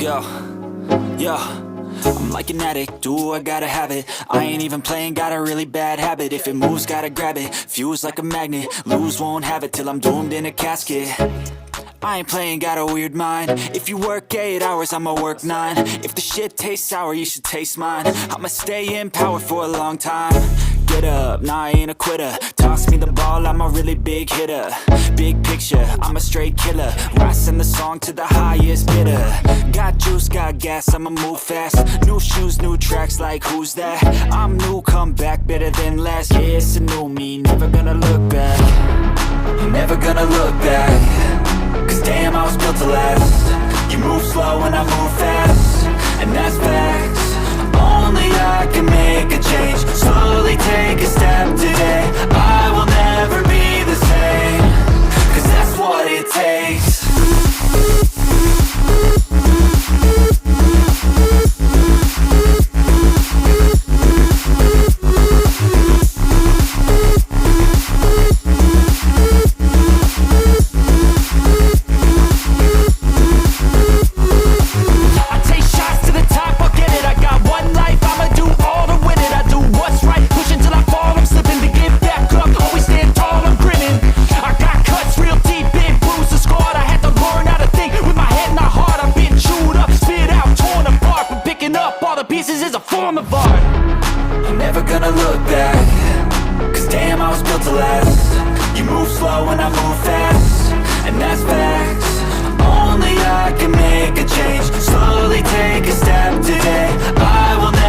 Yo, yo, I'm like an addict, do I gotta have it. I ain't even playing, got a really bad habit. If it moves, gotta grab it, fuse like a magnet. Lose, won't have it till I'm doomed in a casket. I ain't playing, got a weird mind. If you work 8 hours, I'ma work 9. If the shit tastes sour, you should taste mine. I'ma stay in power for a long time. Get up, nah, I ain't a quitter. Toss me the ball, I'm a really big hitter. Big picture, I'm a straight killer. Rising the song to the highest bidder. Got juice, got gas, I'ma move fast. New shoes, new tracks, like who's that? I'm new, come back, better than last. Yeah, it's a new me, never gonna look back. Never gonna look back. Cause damn, I was built to last. You move slow and I move fast, and that's facts. Only I can make a change. Slowly take a step today. I will never be the same. Cause that's what it takes. Never gonna look back. Cause damn, I was built to last. You move slow and I move fast, and that's facts. Only I can make a change. Slowly take a step today. I will never